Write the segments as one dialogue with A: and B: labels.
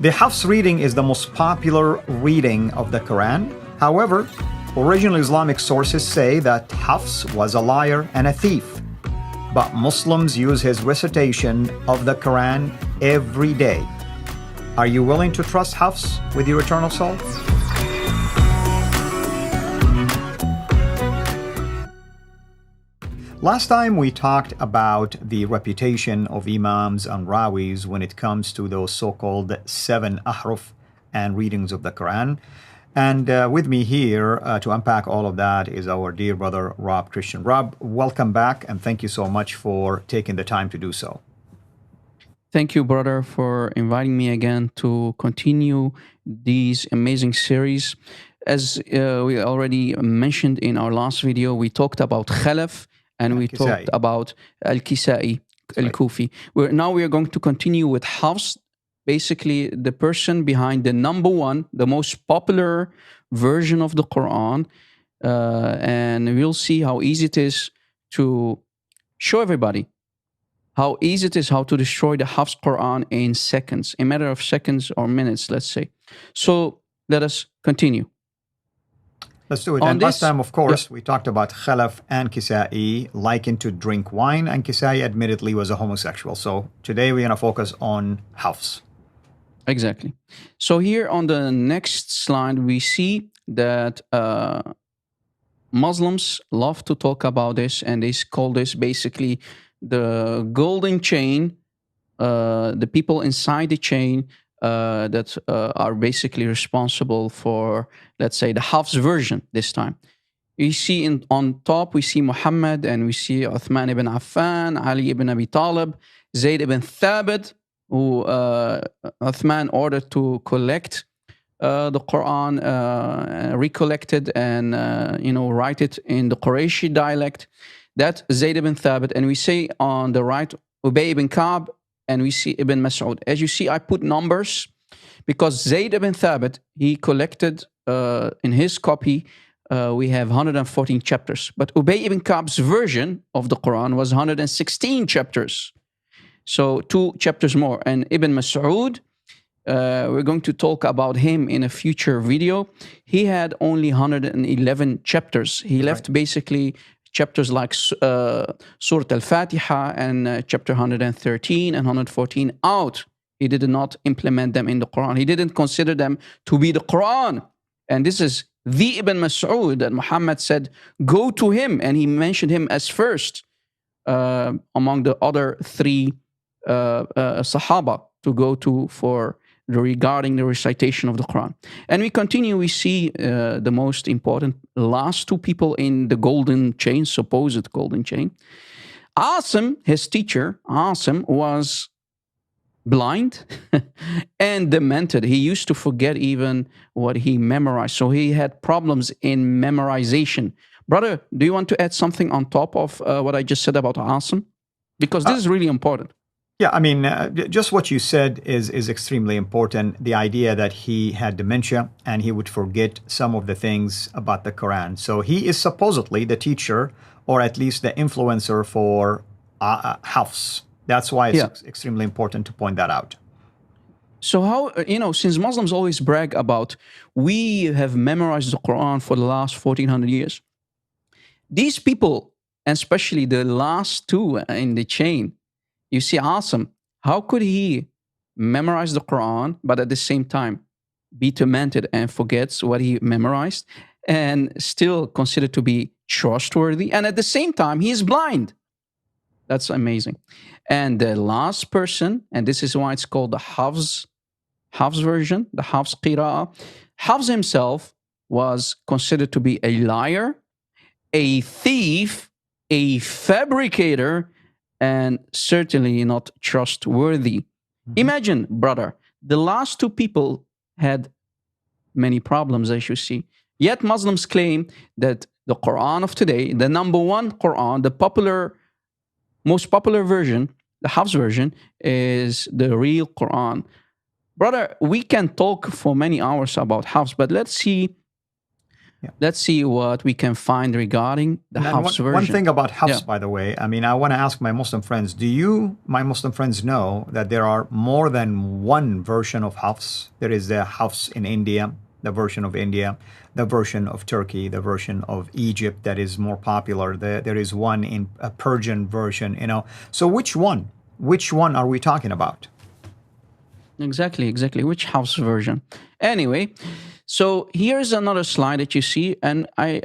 A: The Hafs reading is the most popular reading of the Quran. However, original Islamic sources say that Hafs was a liar and a thief. But Muslims use his recitation of the Quran every day. Are you willing to trust Hafs with your eternal soul? Last time we talked about the reputation of Imams and Rawis when it comes to those so-called 7 ahruf and readings of the Quran. And with me here to unpack all of that is our dear brother, Rob Christian. Rob, welcome back, and thank you so much for taking the time to do so.
B: Thank you, brother, for inviting me again to continue these amazing series. As we already mentioned in our last video, we talked about Khalaf and we talked about Al-Kisai, Al-Kufi. Now we are going to continue with Hafs, basically the person behind the number one, the most popular version of the Quran. And we'll see how easy it is to show everybody how easy it is how to destroy the Hafs Quran in seconds, a matter of seconds or minutes, let's say. So let us continue.
A: Let's do it. And last time, of course, we talked about Khalaf and Kisai liking to drink wine, and Kisai admittedly was a homosexual. So today we're going to focus on Hafs.
B: Exactly. So here on the next slide, we see that Muslims love to talk about this, and they call this basically the golden chain, the people inside the chain that are basically responsible for, let's say, the Hafs version this time. You see on top, we see Muhammad, and we see Uthman ibn Affan, Ali ibn Abi Talib, Zayd ibn Thabit, who Uthman ordered to collect the Quran, recollect it, and write it in the Qurayshi dialect. That Zayd ibn Thabit, and we see on the right Ubay ibn Ka'b, and we see Ibn Mas'ud. As you see, I put numbers because Zayd ibn Thabit, he collected in his copy, we have 114 chapters. But Ubay ibn Ka'b's version of the Quran was 116 chapters. So 2 chapters more. And Ibn Mas'ud, we're going to talk about him in a future video. He had only 111 chapters. He left basically chapters like Surah Al-Fatiha and chapter 113 and 114 out. He did not implement them in the Quran. He didn't consider them to be the Quran. And this is the Ibn Mas'ud that Muhammad said, go to him. And he mentioned him as first among the other 3 Sahaba to go to for regarding the recitation of the Quran. And we continue, we see the most important last 2 people in the golden chain, supposed golden chain. Asim, his teacher, Asim, was blind and demented. He used to forget even what he memorized. So he had problems in memorization. Brother, do you want to add something on top of what I just said about Asim? Because this is really important.
A: Yeah, I mean, just what you said is extremely important. The idea that he had dementia and he would forget some of the things about the Quran. So he is supposedly the teacher, or at least the influencer for Hafs. That's why it's extremely important to point that out.
B: So how, since Muslims always brag about, we have memorized the Quran for the last 1400 years. These people, and especially the last 2 in the chain, you see, Asim, how could he memorize the Quran, but at the same time be tormented and forgets what he memorized and still considered to be trustworthy? And at the same time, he is blind. That's amazing. And the last person, and this is why it's called the Hafs version, the Hafs Qira'ah. Hafs himself was considered to be a liar, a thief, a fabricator, and certainly not trustworthy. Imagine, brother, the last 2 people had many problems, as you see. Yet Muslims claim that the Quran of today, the number 1 Quran, the most popular version, the Hafs version, is the real Quran. Brother, we can talk for many hours about Hafs, but let's see Let's see what we can find regarding the Hafs version.
A: One thing about Hafs, by the way, I mean, I want to ask my Muslim friends, do you, my Muslim friends, know that there are more than one version of Hafs? There is the Hafs in India, the version of India, the version of Turkey, the version of Egypt that is more popular. There is one in a Persian version, you know. So which one? Which one are we talking about?
B: Exactly. Which Hafs version? Anyway, so here's another slide that you see, and I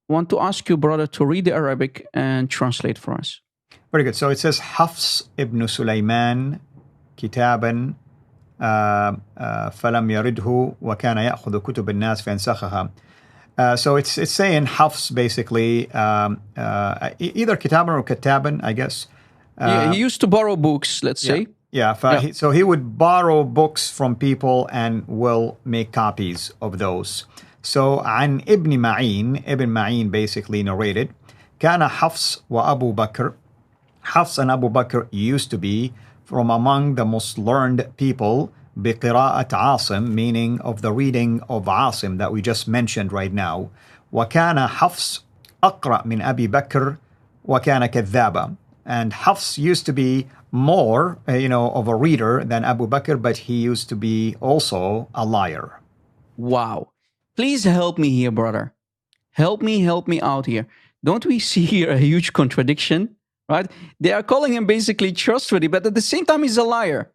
B: want to ask you, brother, to read the Arabic and translate for us.
A: Very good. So it says Hafs ibn Sulaiman كتابا فلم يرده وكان يأخذ كتب الناس فينسخها. So it's saying Hafs basically either kitaban or kataban, I guess.
B: Yeah, he used to borrow books, let's say.
A: Yeah. So he would borrow books from people and will make copies of those. So عن ابن معين, Ibn Ma'in basically narrated, كان حفص وأبو بكر. Hafs and Abu Bakr used to be from among the most learned people بقراءة عاصم, meaning of the reading of Asim that we just mentioned right now. وكان حفص أقرأ من أبي بكر وكان كذابا. And Hafs used to be more, of a reader than Abu Bakr, but he used to be also a liar.
B: Wow. Please help me here, brother. Help me out here. Don't we see here a huge contradiction, right? They are calling him basically trustworthy, but at the same time, he's a liar.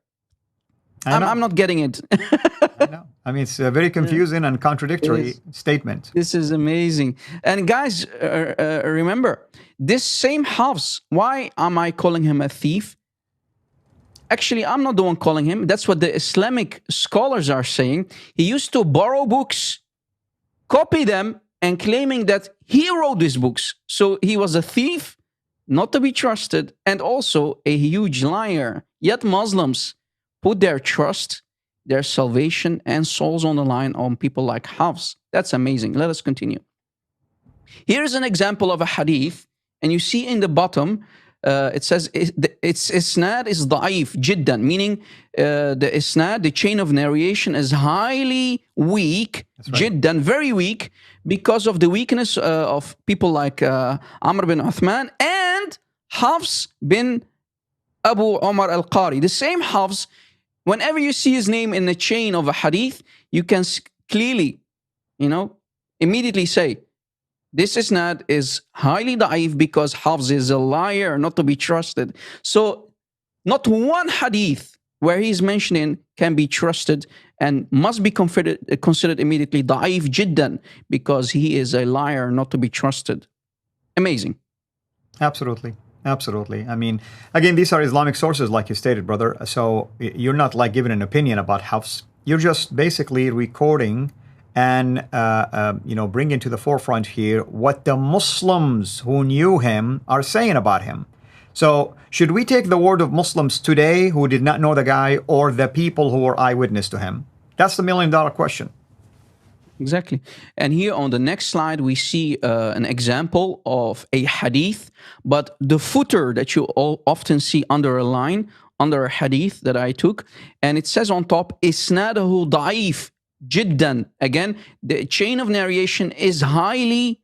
B: I'm not getting it.
A: I know. I mean, it's a very confusing and contradictory statement.
B: This is amazing. And guys, remember, this same Hafs, why am I calling him a thief? Actually, I'm not the one calling him. That's what the Islamic scholars are saying. He used to borrow books, copy them, and claiming that he wrote these books. So he was a thief, not to be trusted, and also a huge liar. Yet Muslims put their trust, their salvation, and souls on the line on people like Hafs. That's amazing. Let us continue. Here's an example of a hadith, and you see in the bottom, it says its isnad is da'if jiddan, meaning the isnad, the chain of narration, is highly weak, jiddan, very weak, because of the weakness of people like Amr bin Uthman and Hafs bin Abu Omar al-Qari. The same Hafs, whenever you see his name in the chain of a hadith, you can clearly, immediately say, this isnad is highly da'if because Hafs is a liar, not to be trusted. So not one hadith where he's mentioning can be trusted and must be considered immediately da'if jiddan because he is a liar, not to be trusted. Amazing.
A: Absolutely. I mean, again, these are Islamic sources, like you stated, brother. So you're not like giving an opinion about Hafs. You're just basically recording and bringing to the forefront here what the Muslims who knew him are saying about him. So should we take the word of Muslims today who did not know the guy, or the people who were eyewitness to him? That's the million-dollar question.
B: Exactly. And here on the next slide, we see an example of a hadith, but the footer that you all often see under a line, under a hadith that I took, and it says on top, isnadahu da'if jiddan. Again, the chain of narration is highly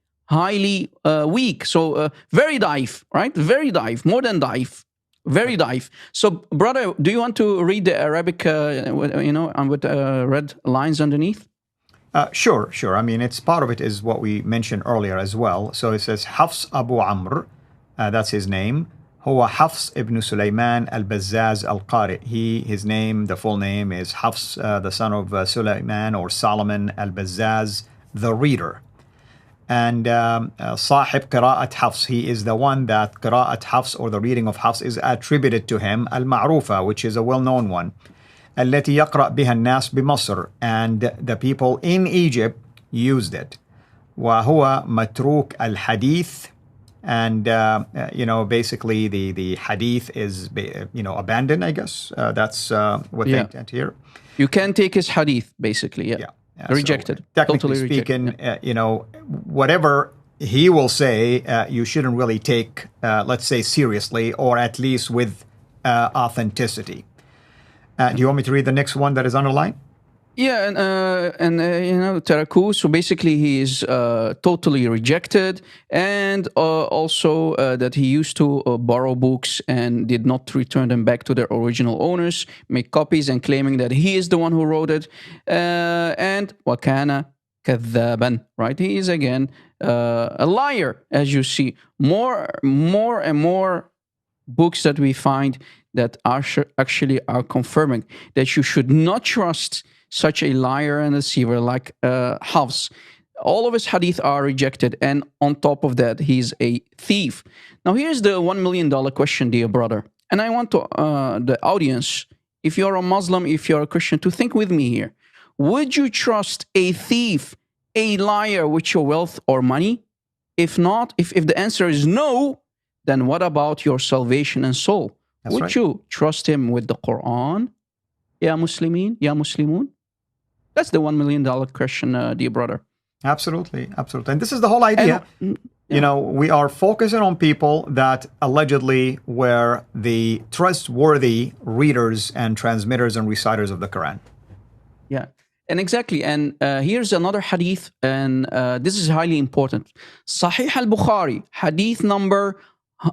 B: weak. So very da'if, right? Very da'if, more than da'if. Very da'if. So, brother, do you want to read the Arabic, with red lines underneath?
A: Sure. I mean, it's part of it is what we mentioned earlier as well. So it says Hafs Abu Amr, that's his name. هو حفص ibn Sulaiman al-Bazzaz al-Qari. His name, the full name is Hafs, the son of Sulaiman or Solomon al-Bazzaz, the reader. And صاحب قراءة Hafs, he is the one that قراءة Hafs, or the reading of Hafs, is attributed to him, al-Ma'rufa, which is a well-known one. التي يقرأ بها الناس بمصر, and the people in Egypt used it. وهو متروك الحديث, and basically the hadith is abandoned, I guess. That's what they intend here.
B: You can take his hadith, basically. Yeah. Rejected.
A: So, technically
B: totally
A: speaking,
B: rejected.
A: Whatever he will say, you shouldn't really take, let's say, seriously, or at least with authenticity. Do you want me to read the next one that is underlined?
B: Yeah, and you know, Taraku. So basically, he is totally rejected, and also that he used to borrow books and did not return them back to their original owners, make copies, and claiming that he is the one who wrote it. And wakana kadhaban, right? He is again a liar, as you see. More and more books that we find that are actually are confirming that you should not trust such a liar and deceiver like Hafs. All of his hadith are rejected, and on top of that, he's a thief. Now, here's the $1 million question, dear brother. And I want to the audience, if you're a Muslim, if you're a Christian, to think with me here. Would you trust a thief, a liar with your wealth or money? If not, if the answer is no, then what about your salvation and soul?
A: That's
B: Would
A: right.
B: you trust him with the Quran? Ya Muslimin, Ya Muslimun? That's the $1 million question, dear brother.
A: Absolutely, absolutely. And this is the whole idea.
B: And,
A: You know, we are focusing on people that allegedly were the trustworthy readers and transmitters and reciters of the Quran.
B: yeah, and exactly. And here's another hadith, and this is highly important. Sahih al-Bukhari, hadith number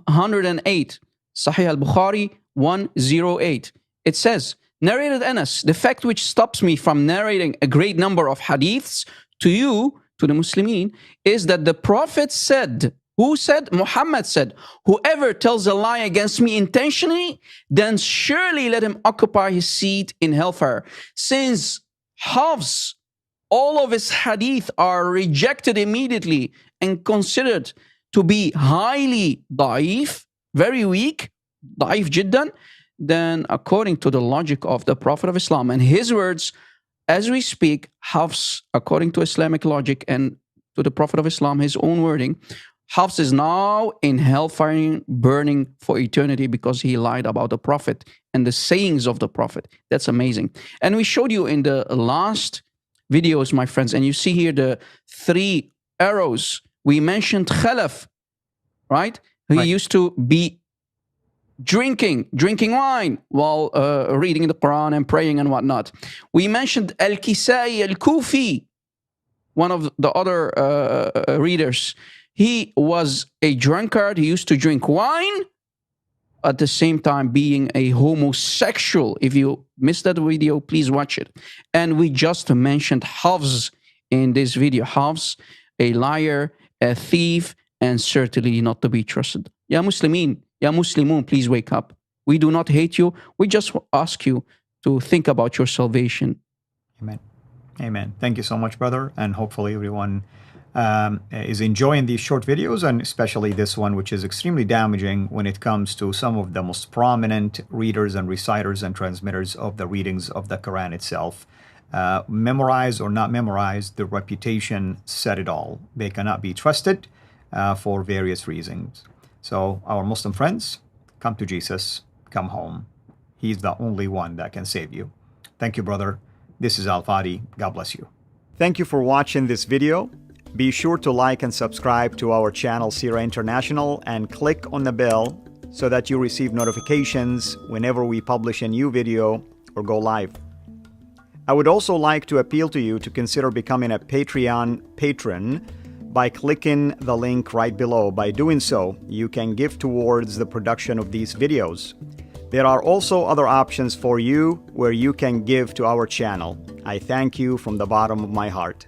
B: 108. Sahih al-Bukhari 108. It says, narrated Anas, the fact which stops me from narrating a great number of hadiths to you, to the Muslimin, is that the Prophet said, who said? Muhammad said, whoever tells a lie against me intentionally, then surely let him occupy his seat in hellfire. Since Hafs, all of his hadith are rejected immediately and considered to be highly da'if, very weak, da'if jiddan, then according to the logic of the Prophet of Islam and his words, as we speak, Hafs, according to Islamic logic and to the Prophet of Islam, his own wording, Hafs is now in hellfire burning for eternity because he lied about the Prophet and the sayings of the Prophet. That's amazing. And we showed you in the last videos, my friends, and you see here the 3 arrows. We mentioned Khalaf, right? He used to be drinking wine while reading the Quran and praying and whatnot. We mentioned Al-Kisai Al-Kufi, one of the other readers. He was a drunkard. He used to drink wine at the same time being a homosexual. If you missed that video, please watch it. And we just mentioned Hafs in this video. Hafs, a liar, a thief, and certainly not to be trusted. Ya Muslimin, Ya Muslimun, please wake up. We do not hate you. We just ask you to think about your salvation.
A: Amen. Amen. Thank you so much, brother. And hopefully everyone is enjoying these short videos, and especially this one, which is extremely damaging when it comes to some of the most prominent readers and reciters and transmitters of the readings of the Quran itself. Memorize or not memorize, the reputation said it all. They cannot be trusted for various reasons. So our Muslim friends, come to Jesus, come home. He's the only one that can save you. Thank you, brother. This is Al-Fadi. God bless you. Thank you for watching this video. Be sure to like and subscribe to our channel Sira International and click on the bell so that you receive notifications whenever we publish a new video or go live. I would also like to appeal to you to consider becoming a Patreon patron by clicking the link right below. By doing so, you can give towards the production of these videos. There are also other options for you where you can give to our channel. I thank you from the bottom of my heart.